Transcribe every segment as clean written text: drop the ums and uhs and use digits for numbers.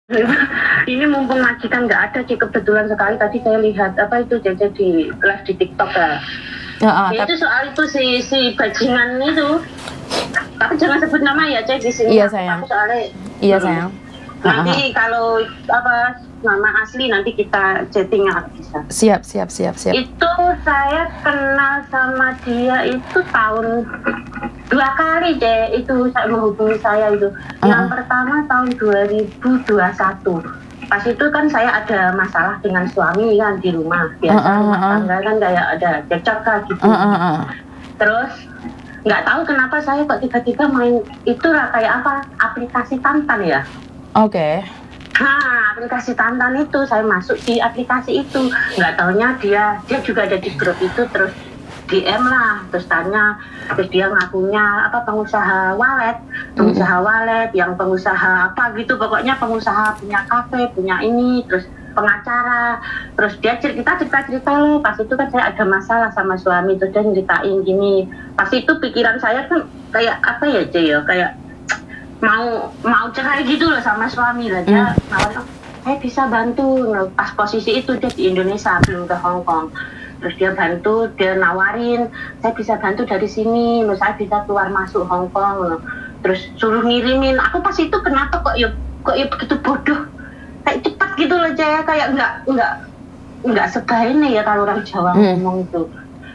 Ini mumpung majikan nggak ada sih, kebetulan sekali tadi saya lihat apa itu Cece di live di TikTok ya. Itu soal itu si bajingan itu. Tapi jangan sebut nama ya Cek di sini. Iya sayang. Soalnya. Iya sayang. Nanti kalau apa nama asli nanti kita chatting bisa. Siap. Itu saya kenal sama dia itu tahun 2 kali deh itu saya menghubungi saya itu. Yang pertama tahun 2021. Pas itu kan saya ada masalah dengan suami kan di rumah. Biasa rumah tangga kan kayak ada cekcok gitu. Terus nggak tahu kenapa saya kok tiba-tiba main itulah kayak apa aplikasi Tantan ya. Oke. Aplikasi Tantan itu saya masuk di aplikasi itu, nggak taunya dia juga ada di grup itu, terus DM lah, terus tanya, terus dia ngakunya apa pengusaha walet yang pengusaha apa gitu, pokoknya pengusaha punya kafe, punya ini, terus pengacara, terus dia cerita loh. Pas itu kan saya ada masalah sama suami, terus dia nyeritain gini. Pas itu pikiran saya kan kayak apa ya Jay, kayak mau cerai gitu loh sama suami lah. Dia nawarin, saya bisa bantu. Pas posisi itu dia di Indonesia belum ke Hong Kong, terus dia bantu, dia nawarin saya bisa bantu dari sini, saya bisa keluar masuk Hong Kong, terus suruh ngirimin. Aku pas itu kenapa kok ya begitu bodoh, kayak cepat gitu loh Jaya, kayak nggak sebaiknya ya kalau orang Jawa ngomong itu.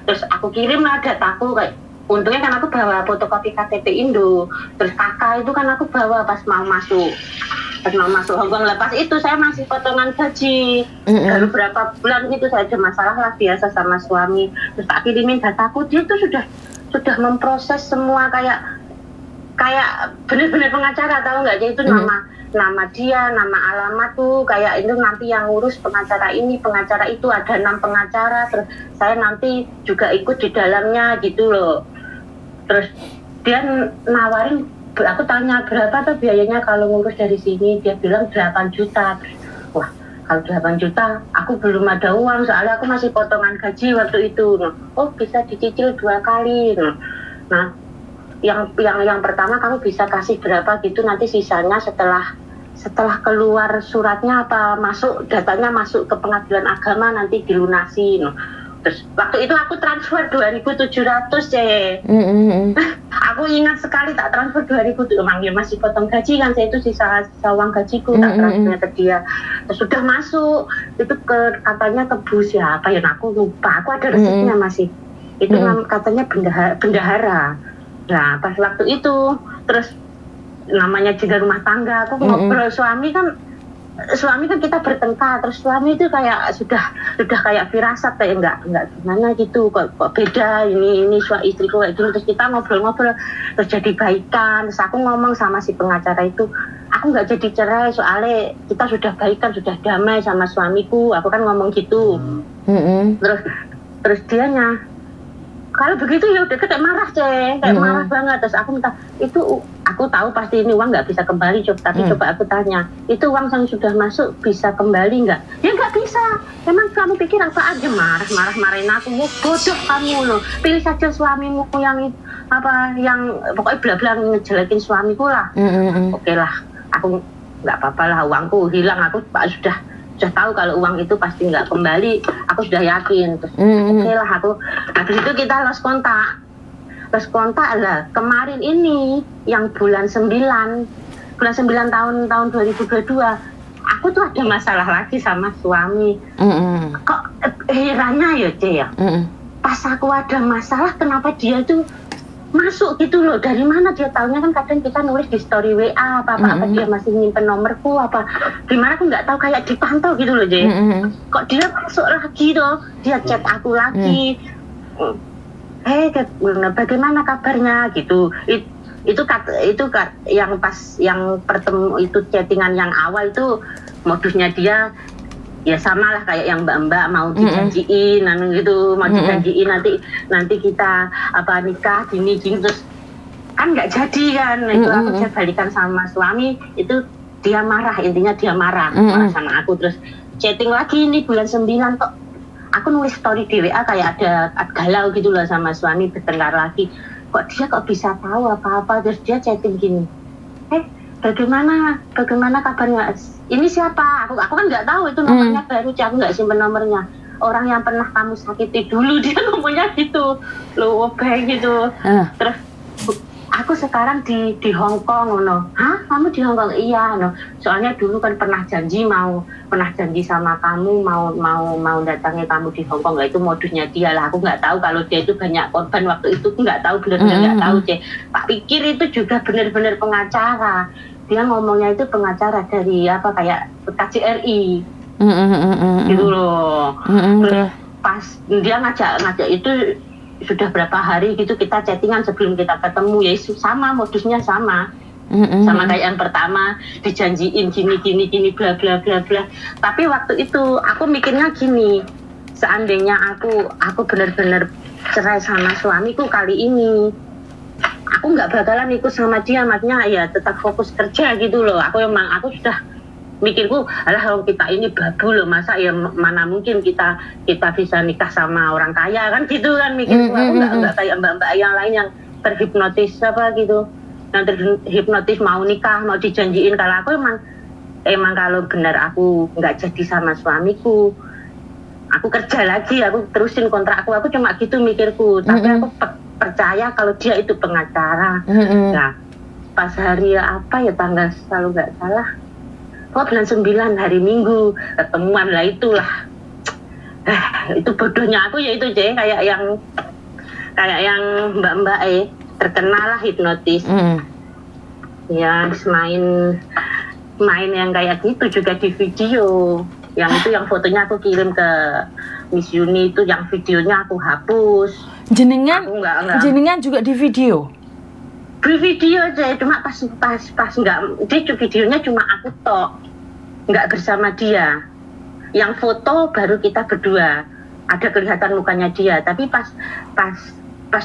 Terus aku kirim lah dataku, kayak untungnya kan aku bawa fotokopi KTP Indo, terus kakak itu kan aku bawa pas mau masuk Hong Kong. Lepas itu saya masih potongan gaji, baru berapa bulan gitu saya ada masalah lah biasa sama suami, terus tak kirimin dataku. Dia tuh sudah memproses semua kayak bener-bener pengacara, tahu nggak? Jadi itu nama dia, nama alamat tuh kayak itu nanti yang ngurus pengacara ini, pengacara itu, ada 6 pengacara, terus saya nanti juga ikut di dalamnya gitu loh. Terus dia nawarin, aku tanya berapa tuh biayanya kalau ngurus dari sini, dia bilang 8 juta. Wah, kalau 8 juta aku belum ada uang, soalnya aku masih potongan gaji waktu itu. Oh, bisa dicicil 2 kali. Nah, yang pertama kamu bisa kasih berapa gitu, nanti sisanya setelah keluar suratnya apa masuk datanya masuk ke pengadilan agama nanti dilunasi. Terus waktu itu aku transfer 2.700 Cek. Aku ingat sekali tak transfer 2.000, emang dia masih potong gaji kan, saya itu sisa uang gajiku tak transfernya ke dia. Terus sudah masuk itu ke katanya ke Bu siapa ya, aku lupa, aku ada resepnya masih. Itu katanya bendahara. Nah pas waktu itu terus namanya juga rumah tangga, aku ngobrol suami kan kita bertengkar, terus suami itu kayak sudah kayak firasat, kayak enggak gimana gitu, kok beda ini istriku kayak gini. Terus kita ngobrol terus jadi baikan. Terus aku ngomong sama si pengacara itu, aku nggak jadi cerai soalnya kita sudah baikan, sudah damai sama suamiku, aku kan ngomong gitu. Terus dianya kalau begitu ya udah kayak marah Cek, kayak marah banget. Terus aku minta itu, aku tahu pasti ini uang nggak bisa kembali tapi coba aku tanya, itu uang yang sudah masuk bisa kembali nggak? Ya nggak bisa. Emang kamu pikir apa aja marahin aku, bodoh kamu loh, pilih saja suamimu yang pokoknya bla-bla ngejelekin suamiku lah. Oke lah, aku nggak apa-apa lah, uangku hilang, aku sudah tahu kalau uang itu pasti nggak kembali, aku sudah yakin. Terus oke lah, aku habis itu kita lost kontak lah kemarin ini yang bulan 9 tahun 2022. Aku tuh ada masalah lagi sama suami. Kok herannya ya Cek ya, pas aku ada masalah kenapa dia tuh masuk gitu loh, dari mana dia tahunya? Kan kadang kita nulis di story WA apa dia masih nyimpen nomorku apa gimana, aku nggak tahu, kayak dipantau gitu loh Jay. Kok dia masuk lagi toh, dia chat aku lagi, bagaimana kabarnya gitu. Itu yang pas yang pertemu itu chattingan yang awal itu modusnya dia ya sama lah kayak yang mbak-mbak mau dijanjiin gitu, mau dijanjiin nanti kita apa nikah gini terus kan nggak jadi kan. Itu aku balikan sama suami, itu dia marah, intinya dia marah sama aku. Terus chatting lagi ini bulan 9 kok aku nulis story di WA kayak ada galau gitu lah sama suami, bertengkar lagi, kok dia bisa tahu apa-apa. Terus dia chatting gini, bagaimana kabarnya, ini siapa, aku kan nggak tahu itu nomornya baru, aku nggak simpen nomornya, orang yang pernah kamu sakiti dulu, dia ngomongnya gitu loh, baik gitu. Terus aku sekarang di Hong Kong, no. Hah, kamu di Hong Kong? Iya, no. Soalnya dulu kan pernah janji sama kamu mau datangi kamu di Hong Kong. Lah itu modusnya dia lah. Aku nggak tahu kalau dia itu banyak korban waktu itu, nggak tahu, benar-benar nggak tahu deh. Tak pikir itu juga benar-benar pengacara. Dia ngomongnya itu pengacara dari apa kayak KJRI, gitu loh. Terus pas dia ngajak itu sudah berapa hari gitu kita chattingan sebelum kita ketemu, ya sama modusnya sama kayak yang pertama, dijanjiin gini bla bla bla bla. Tapi waktu itu aku mikirnya gini, seandainya aku benar-benar cerai sama suamiku kali ini, aku nggak bakalan ikut sama dia, maksudnya ya tetap fokus kerja gitu loh. Aku sudah mikirku, alah kalau kita ini babu loh, masa ya mana mungkin kita bisa nikah sama orang kaya kan gitu kan mikirku. Aku nggak kayak mbak-mbak yang lain yang terhipnotis apa gitu, yang terhipnotis mau nikah, mau dijanjiin. Kalau aku emang kalau benar aku nggak jadi sama suamiku, aku kerja lagi, aku terusin kontrak aku cuma gitu mikirku. Tapi aku percaya kalau dia itu pengacara. Nah pas hari apa ya, tanggal selalu nggak salah, bulan 9 hari Minggu ketemuan lah, itulah itu bodohnya aku ya itu kayak yang mbak-mbak terkenal lah hipnotis. Ya main yang kayak gitu juga di video, yang itu yang fotonya aku kirim ke Miss Yuni, itu yang videonya aku hapus. Jenengan juga di video aja, cuma pas nggak, dia videonya cuma aku tok, nggak bersama dia. Yang foto baru kita berdua, ada kelihatan mukanya dia, tapi pas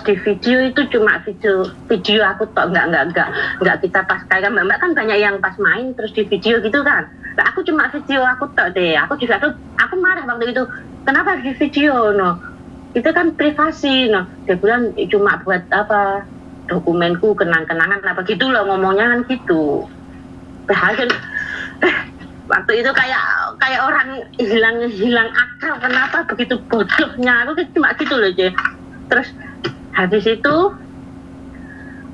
di video itu cuma video aku tok, nggak kita pas kayak mbak kan banyak yang pas main terus di video gitu kan. Nah aku cuma video aku tok deh. Aku marah waktu itu, kenapa di video, no itu kan privasi, no. Dia bilang cuma buat apa, dokumenku, kenang-kenangan apa gitu loh, ngomongnya kan gitu. Bahkan waktu itu kayak orang hilang akal, kenapa begitu bodohnya aku cuma gitu loh. Terus habis itu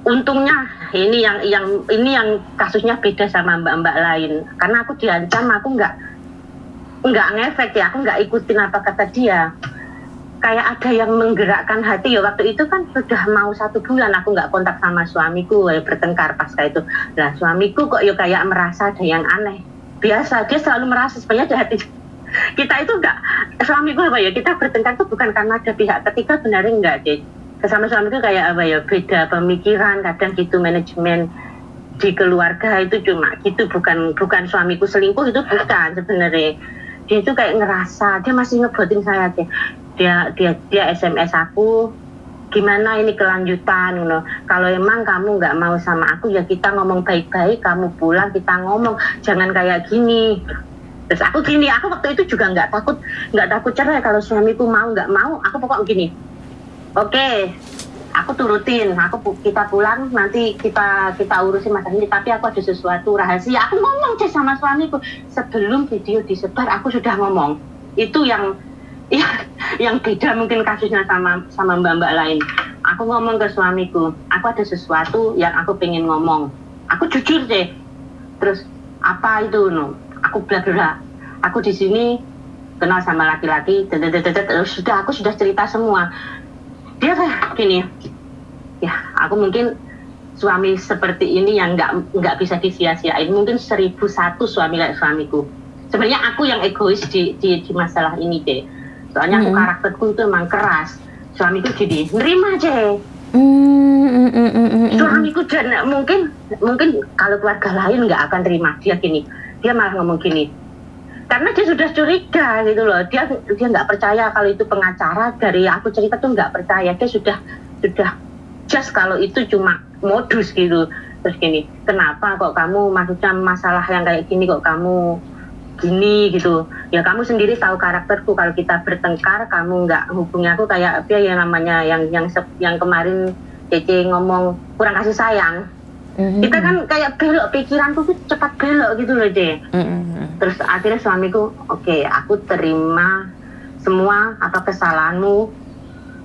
untungnya ini yang kasusnya beda sama mbak-mbak lain, karena aku diancam, aku nggak ngefek ya, aku nggak ikutin apa kata dia. Kayak ada yang menggerakkan hati ya. Waktu itu kan sudah mau 1 bulan aku nggak kontak sama suamiku, bertengkar pasca itu. Nah suamiku kok ya kayak merasa ada yang aneh. Biasa dia selalu merasa sebenarnya ada hati kita itu nggak, suamiku apa ya, kita bertengkar itu bukan karena ada pihak ketiga, benarnya enggak deh. Sama suamiku kayak apa ya, beda pemikiran kadang gitu, manajemen di keluarga itu cuma gitu, bukan suamiku selingkuh, itu bukan sebenarnya. Dia itu kayak ngerasa, dia masih ngebotin saya deh. Dia SMS aku, gimana ini kelanjutan, kalau emang kamu nggak mau sama aku ya kita ngomong baik-baik, kamu pulang kita ngomong, jangan kayak gini. Terus aku waktu itu juga nggak takut cerai. Kalau suamiku mau nggak mau, aku pokok gini, oke, aku turutin, kita pulang nanti kita urusin masalah ini, tapi aku ada sesuatu rahasia. Aku ngomong sama suamiku sebelum video disebar, aku sudah ngomong. Itu yang beda mungkin kasusnya sama mbak-mbak lain. Aku ngomong ke suamiku, aku ada sesuatu yang aku pengen ngomong. Aku jujur deh. Terus apa itu, aku bla bla. Aku di sini kenal sama laki-laki, terus aku sudah cerita semua. Dia kayak gini, ya aku mungkin suami seperti ini yang nggak bisa disia-siain. Mungkin 1001 suami like suamiku. Sebenarnya aku yang egois di masalah ini deh. Soalnya aku karakterku itu emang keras. Suamiku jadi nerima aja. Suamiku dan mungkin kalau keluarga lain nggak akan terima. Dia malah ngomong gini, karena dia sudah curiga gitu loh. Dia nggak percaya kalau itu pengacara. Dari aku cerita tuh nggak percaya. Dia sudah just kalau itu cuma modus gitu. Terus gini, kenapa kok kamu, maksudnya masalah yang kayak gini kok kamu gini gitu. Ya kamu sendiri tahu karakterku, kalau kita bertengkar kamu nggak hubungi aku kayak apa ya, namanya yang kemarin Cece ngomong kurang kasih sayang. Kita kan kayak belok, pikiranku tuh cepat belok gitu loh, C. Terus akhirnya suamiku, oke, aku terima semua apa kesalahanmu.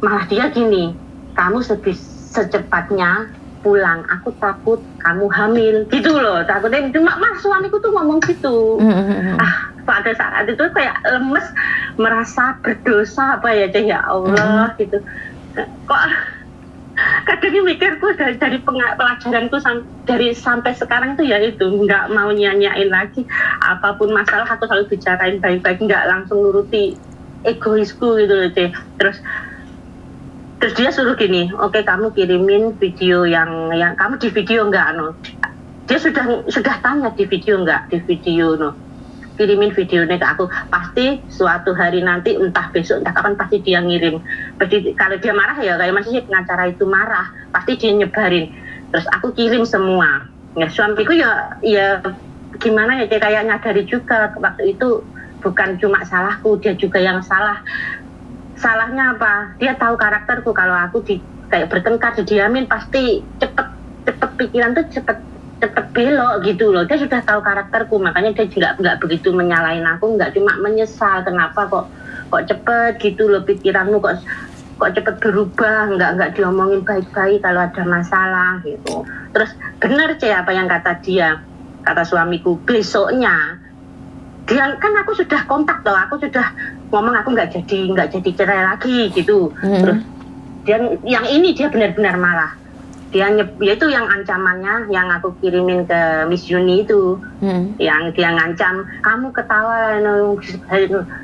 Malah dia gini, kamu secepatnya pulang, aku takut kamu hamil gitu loh. Takutnya cuma suamiku tuh ngomong gitu. Pada saat itu kayak lemes, merasa berdosa apa ya, ya Allah gitu. Kok kadang mikirku dari pelajaranku dari sampai sekarang tuh ya itu nggak mau nyanyain lagi apapun masalah, aku selalu bicarain baik-baik, nggak langsung nuruti egoisku gitu loh, terus dia suruh gini, oke, kamu kirimin video yang kamu di video enggak, no? Dia sudah tanya di video enggak, di video, no? Kirimin videonya ke aku, pasti suatu hari nanti, entah besok, entah kapan, pasti dia ngirim. Pasti, kalau dia marah ya, kayak masih pengacara itu marah, pasti dia nyebarin. Terus aku kirim semua. Ya suamiku ya gimana ya, dia kayak nyadari juga waktu itu bukan cuma salahku, dia juga yang salah. Salahnya apa? Dia tahu karakterku, kalau aku kayak bertengkar, didiamin, pasti cepet pikiran tuh cepet belok gitu loh. Dia sudah tahu karakterku, makanya dia juga nggak begitu menyalahin aku, nggak cuma menyesal kenapa kok cepet gitu loh pikiranmu, kok cepet berubah, nggak diomongin baik-baik kalau ada masalah gitu. Terus benar apa yang kata suamiku, besoknya dia kan, aku sudah kontak loh, aku sudah ngomong aku nggak jadi cerai lagi gitu. Terus yang ini dia benar-benar marah. Dia itu yang ancamannya yang aku kirimin ke Miss Yuni itu, yang dia ngancam, kamu ketawa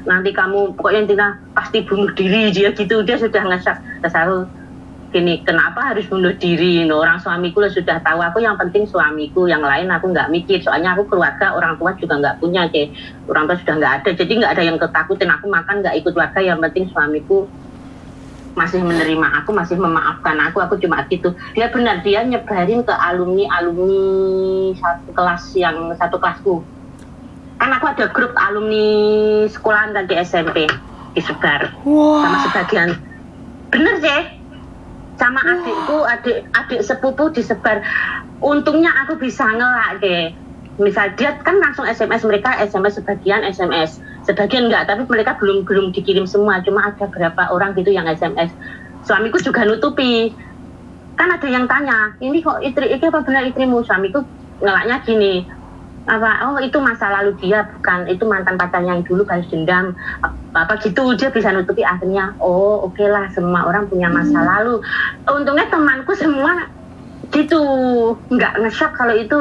nanti kamu pokoknya pasti bunuh diri, dia gitu. Dia sudah ngesak. Terus aku gini, kenapa harus bunuh diri? Orang suamiku lah sudah tahu, aku yang penting suamiku, yang lain aku nggak mikir, soalnya aku keluarga, orang tua juga nggak punya, orang tua sudah nggak ada, jadi nggak ada yang ketakutin aku makan, nggak ikut keluarga, yang penting suamiku masih menerima aku, masih memaafkan aku cuma gitu. Dia benar, dia nyebarin ke alumni satu kelasku. Kan aku ada grup alumni sekolahan tadi SMP, disebar. Sama sebagian. Bener, sama adikku, adik sepupu disebar. Untungnya aku bisa ngelak, misal dia kan langsung SMS, mereka SMS sebagian enggak, tapi mereka belum dikirim semua, cuma ada berapa orang gitu yang SMS. Suamiku juga nutupi, kan ada yang tanya, ini kok ini apa benar istrimu? Suamiku ngelaknya gini, oh itu masa lalu dia, bukan, itu mantan pacarnya yang dulu balas dendam apa gitu. Dia bisa nutupi, akhirnya oke lah, semua orang punya masa lalu. Untungnya temanku semua gitu, nggak nge-shock kalau itu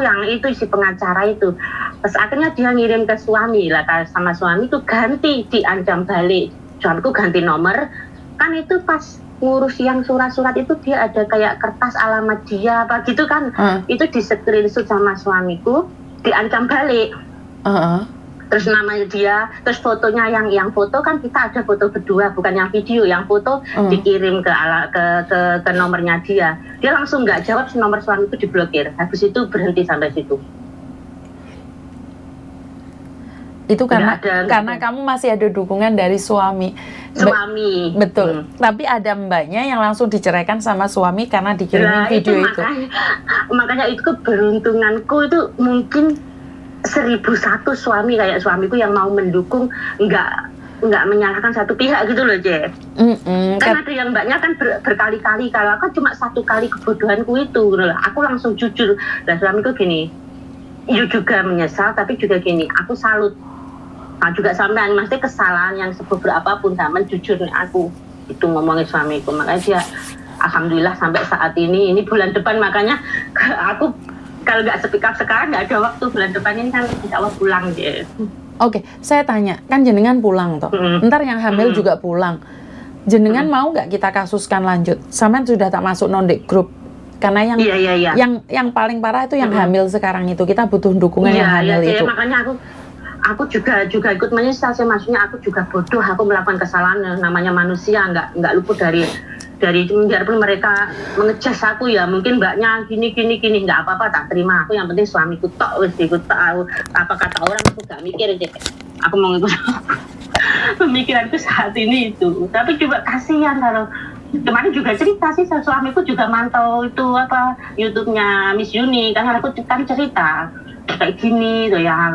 si pengacara itu. Terus akhirnya dia ngirim ke suami lah, sama suami itu ganti, diancam balik. Suamiku ganti nomor, kan itu pas ngurus yang surat-surat itu dia ada kayak kertas alamat dia apa gitu kan, itu di screenshot sama suamiku, diancam balik. Terus namanya dia, terus fotonya yang foto kan kita ada foto berdua, bukan yang video, yang foto dikirim ke nomornya dia. Dia langsung nggak jawab, nomor suamiku diblokir. Habis itu berhenti sampai situ. Itu karena kamu masih ada dukungan dari suami. Betul. Tapi ada mbaknya yang langsung diceraikan sama suami karena dikirimin video itu. Makanya itu keberuntunganku itu mungkin 1001 suami kayak suamiku yang mau mendukung, nggak menyalahkan satu pihak gitu loh, Kan ada yang mbaknya kan berkali-kali, kalau aku cuma satu kali kebodohanku itu gitu loh. Aku langsung jujur. Dan suamiku gini, you juga menyesal, tapi juga gini, aku salut. Nah juga sampean, mesti kesalahan yang seberapa pun sampean jujur nih aku. Itu ngomongin suamiku, makanya dia alhamdulillah sampai saat ini bulan depan, makanya aku kalau nggak speak up sekarang nggak ada waktu, bulan depan ini kan insya Allah pulang Oke, saya tanya, kan jenengan pulang toh, ntar yang hamil juga pulang, jenengan mau nggak kita kasuskan lanjut? Sampean sudah tak masuk non-dek grup, karena yang paling parah itu yang hamil sekarang itu, kita butuh dukungan yang hamil itu. Makanya aku juga ikut menyesal sih, maksudnya aku juga bodoh, aku melakukan kesalahan, namanya manusia, nggak luput dari biarpun mereka mengejas aku ya, mungkin mbaknya gini nggak apa-apa, tak terima. Aku yang penting suamiku tok, wis ikut tahu apa kata orang, aku gak mikir aja. Aku mau ikut pemikiranku saat ini itu. Tapi juga kasihan kalau kemarin juga cerita sih, suamiku juga mantau itu apa YouTube-nya Miss Yuni, karena aku kan cerita kayak gini tuh ya.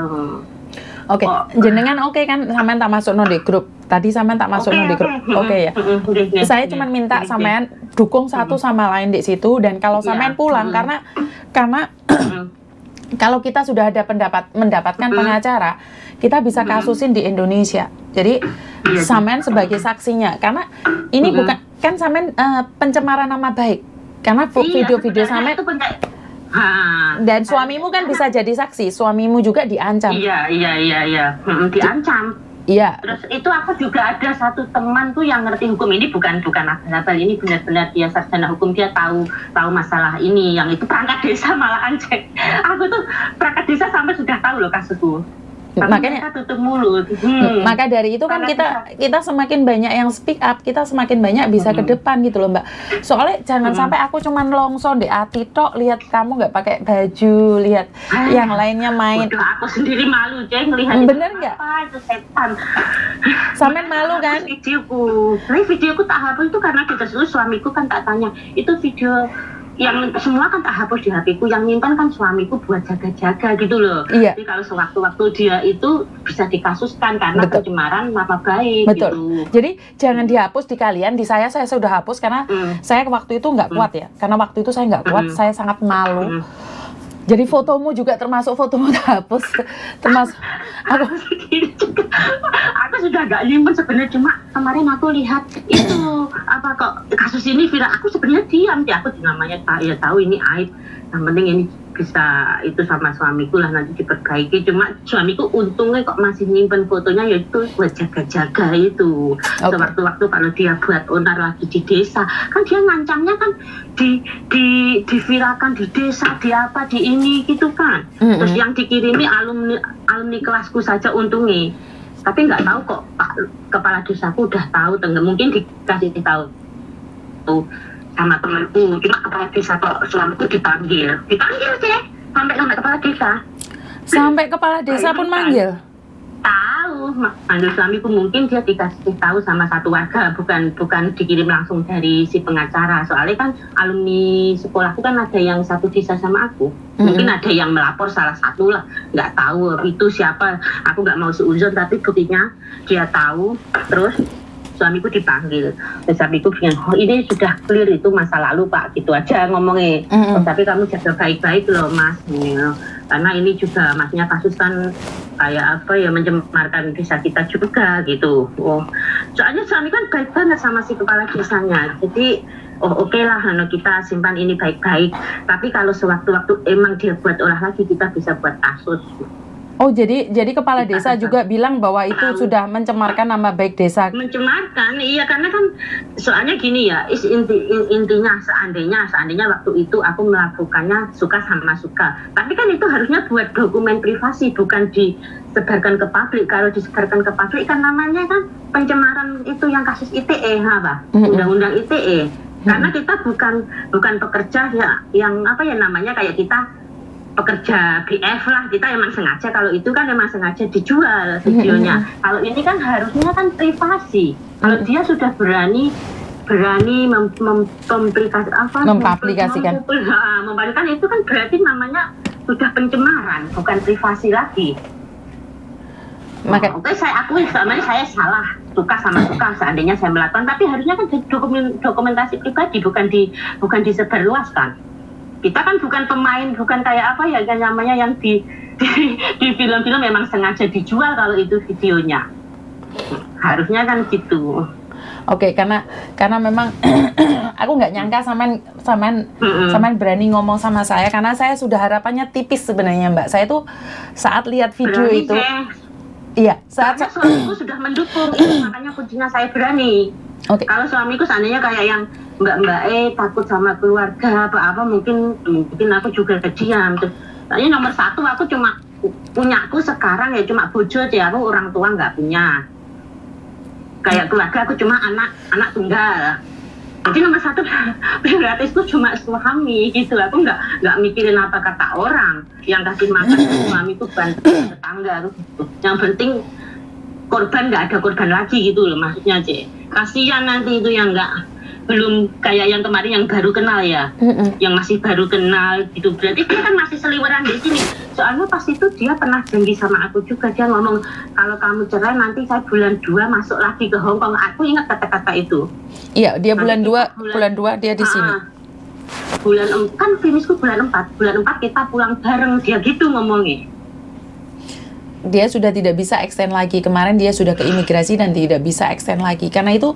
Oke, jenengan kan sampean tak masuk di grup. Tadi sampean tak masuk di grup. Oke ya. Saya cuma minta sampean dukung satu sama lain di situ, dan kalau sampean pulang karena kalau kita sudah ada mendapatkan pengacara, kita bisa kasusin di Indonesia. Jadi sampean sebagai saksinya, karena ini bukan kan sampean pencemaran nama baik. Karena video-video sampean dan suamimu kan bisa jadi saksi, suamimu juga diancam. Iya. Diancam. Iya. Terus itu aku juga ada satu teman tuh yang ngerti hukum ini, bukan abal-abal, ini benar-benar dia sarjana hukum, dia tahu masalah ini, yang itu perangkat desa malahan cek. Aku tuh perangkat desa sampai sudah tahu loh kasusku. Makanya tutup mulut. Maka dari itu kan kita semakin banyak yang speak up, kita semakin banyak bisa ke depan gitu loh Mbak. Soalnya jangan sampai aku cuman longso di hati tok lihat kamu nggak pakai baju, lihat yang lainnya main. Aku sendiri malu ceng ngelihat. Bener nggak? Itu setan. Sampai malu kan? Videoku tak hapus itu karena suamiku kan tak tanya, itu video yang semua kan tak hapus di HP-ku, yang nyimpan kan suamiku buat jaga-jaga gitu loh. Iya. Jadi kalau sewaktu-waktu dia itu bisa dikasuskan karena pencemaran nama baik. Betul. Gitu. Jadi jangan dihapus di kalian, di saya sudah hapus karena saya waktu itu nggak kuat ya. Karena waktu itu saya nggak kuat, saya sangat malu. Jadi fotomu juga termasuk fotomu terhapus, termasuk aku sudah gak nyimpen sebenarnya, cuma kemarin aku lihat itu apa kok kasus ini viral, aku sebenarnya diam ya, aku namanya ya tahu ini aib, yang penting ini bisa itu sama suamiku lah nanti diperbaiki, cuma suamiku untungnya kok masih nyimpen fotonya, yaitu buat jaga-jaga itu. Sewaktu-waktu kalau dia buat onar lagi di desa, kan dia ngancamnya kan diviralkan di desa, di apa, di ini gitu kan. Terus yang dikirimi alumni kelasku saja untungnya, tapi nggak tahu kok Pak Kepala Desaku udah tahu, mungkin dikasih tahu tuh sama temanku, cuma kepala desa kok suamiku dipanggil sih sampai kepala desa. Sampai kepala desa pun manggil? Tahu, manggil suamiku, mungkin dia dikasih tahu sama satu warga, bukan dikirim langsung dari si pengacara. Soalnya kan alumni sekolahku kan ada yang satu desa sama aku, mungkin ada yang melapor salah satu lah, nggak tahu itu siapa, aku nggak mau seuzon, tapi buktinya dia tahu. Terus suamiku dipanggil, dan suamiku bilang, oh ini sudah clear, itu masa lalu Pak, gitu aja ngomongnya. Tapi kamu jaga baik-baik loh Mas, karena ini juga maksudnya kasus kan kayak apa ya, mencemarkan desa kita juga gitu. Soalnya suami kan baik banget sama si kepala desanya, jadi oke lah, kita simpan ini baik-baik. Tapi kalau sewaktu-waktu emang dia buat olah lagi, kita bisa buat kasus. Oh, jadi kepala desa juga bilang bahwa itu sudah mencemarkan nama baik desa. Mencemarkan, iya, karena kan soalnya gini ya, intinya seandainya waktu itu aku melakukannya suka sama suka. Tapi kan itu harusnya buat dokumen privasi, bukan disebarkan ke publik. Kalau disebarkan ke publik kan namanya kan pencemaran, itu yang kasus ITE, apa? Undang-undang ITE. Karena kita bukan pekerja ya, yang apa ya namanya, kayak kita pekerja BF lah, kita emang sengaja, kalau itu kan emang sengaja dijual videonya. Kalau ini kan harusnya kan privasi. Kalau dia sudah berani mempublikasikan itu kan berarti namanya sudah pencemaran, bukan privasi lagi. Oke, saya akui sebenarnya saya salah, suka sama suka seandainya saya melakukan, tapi harusnya kan dokumentasi pribadi, bukan disebarluaskan. Kita kan bukan pemain, bukan kayak apa ya namanya yang di film-film memang sengaja dijual kalau itu videonya. Harusnya kan gitu. Oke, karena memang aku nggak nyangka saman berani ngomong sama saya, karena saya sudah harapannya tipis sebenarnya Mbak. Saya tuh saat lihat video berani, itu, iya, saat suamiku sudah mendukung, itu makanya kuncinya saya berani. Kalau suamiku seandainya kayak yang Mbak takut sama keluarga apa mungkin aku juga kediam. Soalnya nomor satu aku cuma punyaku sekarang ya cuma bojo aja, aku orang tua nggak punya. Kayak keluarga aku cuma anak tunggal. Jadi nomor satu gratisku cuma suami gitu. Aku nggak mikirin apa kata orang. Yang kasih makan suamiku bantu tetangga gitu. Yang penting korban nggak ada korban lagi gitu loh, maksudnya aja. Kasihan nanti itu yang nggak belum kayak yang kemarin yang baru kenal ya, yang masih baru kenal gitu. Berarti dia kan masih seliweran di sini. Soalnya pas itu dia pernah janji sama aku juga, dia ngomong kalau kamu cerai nanti saya bulan 2 masuk lagi ke Hong Kong. Aku ingat kata-kata itu. Iya, dia bulan 2 dia di sini. Kan finishku bulan 4 kita pulang bareng, dia gitu ngomongnya. Dia sudah tidak bisa extend lagi. Kemarin dia sudah ke imigrasi dan tidak bisa extend lagi. Karena itu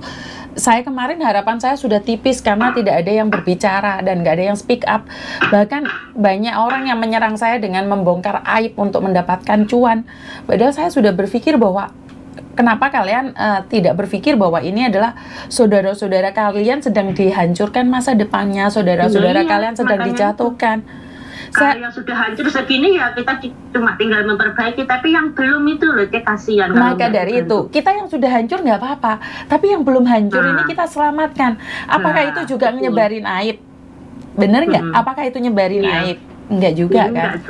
saya kemarin harapan saya sudah tipis karena tidak ada yang berbicara dan nggak ada yang speak up. Bahkan banyak orang yang menyerang saya dengan membongkar aib untuk mendapatkan cuan. Padahal saya sudah berpikir bahwa kenapa kalian tidak berpikir bahwa ini adalah saudara-saudara kalian sedang dihancurkan masa depannya, saudara-saudara kalian sedang dijatuhkan. Kalau yang sudah hancur segini ya kita cuma tinggal memperbaiki, tapi yang belum itu loh, kasihan. Maka dari itu, kita yang sudah hancur nggak apa-apa, tapi yang belum hancur ini kita selamatkan. Apakah itu juga nyebarin aib? Bener nggak? Apakah itu nyebarin aib? Enggak juga kan?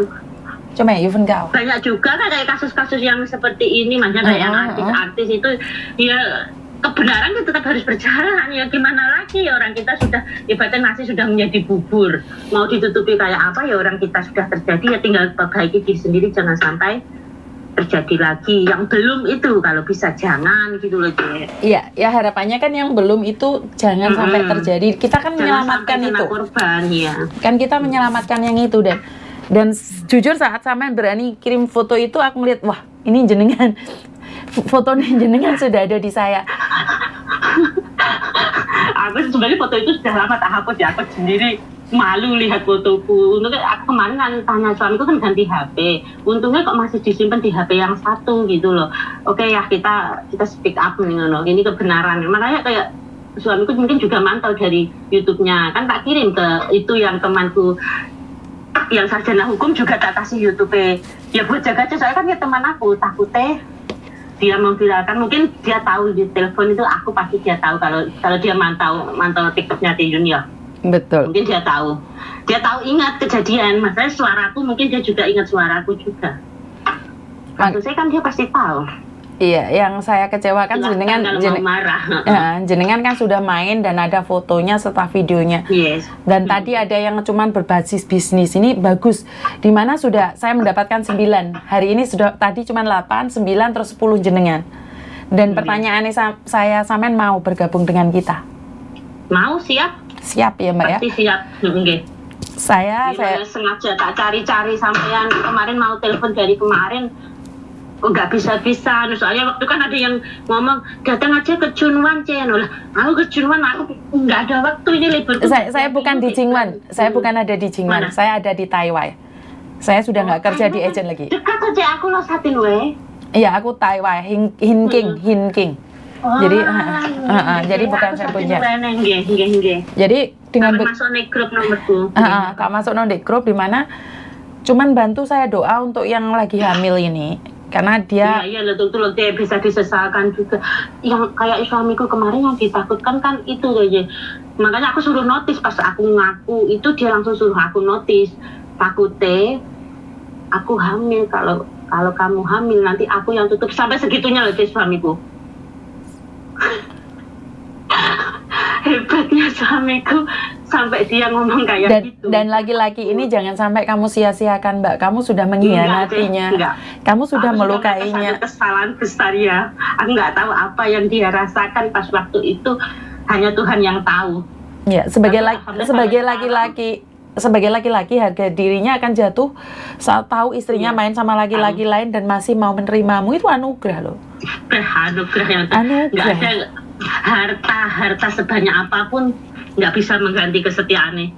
Cuma ya, banyak juga kan kayak kasus-kasus yang seperti ini, maksudnya kayak artis-artis itu ya kebenaran itu tetap harus berjalan, ya gimana lagi, orang kita sudah ibaratnya nasi sudah menjadi bubur, mau ditutupi kayak apa ya, orang kita sudah terjadi ya tinggal perbaiki diri sendiri, jangan sampai terjadi lagi yang belum itu, kalau bisa jangan gitu loh. Iya, ya harapannya kan yang belum itu jangan sampai terjadi, kita kan menyelamatkan itu korban, ya. Kan kita menyelamatkan yang itu. Dan jujur saat sampean berani kirim foto itu, aku melihat wah ini jenengan, fotonya jenengan sudah ada di saya. Aku sebenarnya foto itu sudah lama tak hapus ya, aku sendiri malu lihat fotoku. Untungnya aku kemarin kan tanya suamiku kan ganti HP, untungnya kok masih disimpan di HP yang satu gitu loh. Oke ya, kita speak up nih, ini kebenaran. Makanya kayak suamiku mungkin juga mantau dari YouTube-nya, kan tak kirim ke itu yang temanku yang sarjana hukum juga tak kasih YouTube ya buat jaga aja, soalnya kan ya teman aku takutnya dia memviralkan, mungkin dia tahu di telepon itu, aku pasti dia tahu kalau dia mantau TikToknya di Junior. Betul. Mungkin dia tahu ingat kejadian, maksudnya suaraku mungkin dia juga ingat suaraku juga. Maksudnya kan dia pasti tahu. Iya, yang saya kecewakan jenengan kan sudah main dan ada fotonya serta videonya. Yes. Dan tadi ada yang cuman berbasis bisnis, ini bagus. Dimana sudah saya mendapatkan 9. Hari ini sudah tadi cuman 8, 9 terus 10 jenengan. Dan pertanyaannya saya sampean mau bergabung dengan kita? Mau, siap. Siap ya Mbak ya? Pasti siap. Okay. Saya sengaja tak cari-cari sampean kemarin, mau telepon dari kemarin. Nggak bisa, soalnya waktu kan ada yang ngomong datang aja ke Junwan channel. Aku ke Junwan, aku nggak ada waktu, ini libur. Saya bukan di Jingwan, saya bukan ada di Jingwan, saya ada di Taiwan. Saya sudah nggak kerja di agent lagi. Dekat aja, aku losatin we. Iya, aku Taiwan, Hinking. Jadi, jadi bukan saya punya. Jadi dengan masuk nih grup nomorku. Kak masuk di grup di mana cuman bantu saya doa untuk yang lagi hamil ini. Karena dia iya betul dia bisa disesalkan juga. Yang kayak suamiku kemarin yang ditakutkan kan itu aja. Makanya aku suruh notis pas aku ngaku itu, dia langsung suruh aku notis. Takutnya aku hamil, kalau kamu hamil nanti aku yang tutup, sampai segitunya loh dia suamiku. Hebatnya suamiku sampai dia ngomong kayak gitu. Dan laki-laki ini jangan sampai kamu sia-siakan Mbak, kamu sudah mengkhianatinya, kamu sudah melukainya. Kesalahan besar ya, aku nggak tahu apa yang dia rasakan pas waktu itu, hanya Tuhan yang tahu. Ya, sebagai laki-laki harga dirinya akan jatuh saat tahu istrinya main sama laki-laki lain dan masih mau menerimamu, itu anugerah loh. Anugerah yang nggak ada harta sebanyak apapun nggak bisa mengganti kesetiaannya.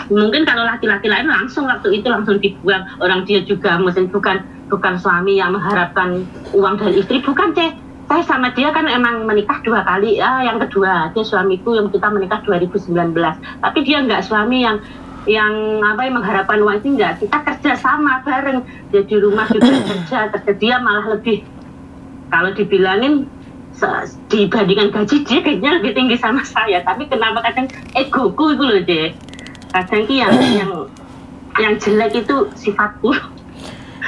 Mungkin kalau laki-laki lain langsung waktu itu langsung dibuang. Orang dia juga mungkin bukan suami yang mengharapkan uang dari istri, bukan saya sama dia kan emang menikah 2 kali. Yang kedua dia suamiku yang kita menikah 2019, tapi dia nggak suami yang mengharapkan uang itu, enggak. Kita kerja sama bareng, dia di rumah juga kerja dia malah lebih, kalau dibilangin dibandingkan gaji dia kayaknya lebih tinggi sama saya. Tapi kenapa kadang egoku itu loh deh, kadang yang jelek itu sifatku.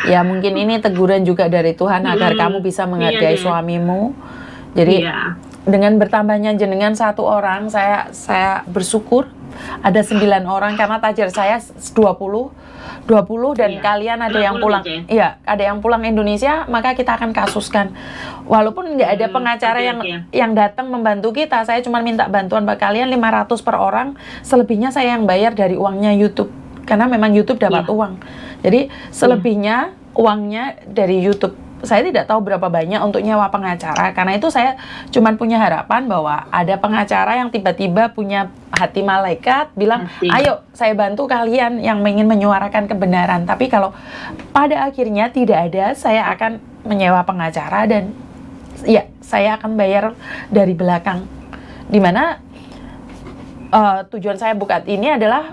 Ya mungkin ini teguran juga dari Tuhan agar kamu bisa menghargai suamimu. Jadi dengan bertambahnya jenengan 1 orang, saya bersyukur ada 9 orang karena tajir saya 20 dan kalian ada yang pulang. Iya, ada yang pulang Indonesia, maka kita akan kasuskan. Walaupun nggak ada pengacara yang datang membantu kita, saya cuma minta bantuan ke kalian 500 per orang, selebihnya saya yang bayar dari uangnya YouTube. Karena memang YouTube dapat uang. Jadi selebihnya uangnya dari YouTube. Saya tidak tahu berapa banyak untuk nyewa pengacara, karena itu saya cuma punya harapan bahwa ada pengacara yang tiba-tiba punya hati malaikat bilang, ayo saya bantu kalian yang ingin menyuarakan kebenaran. Tapi kalau pada akhirnya tidak ada, saya akan menyewa pengacara dan ya saya akan bayar dari belakang. Dimana tujuan saya buka ini adalah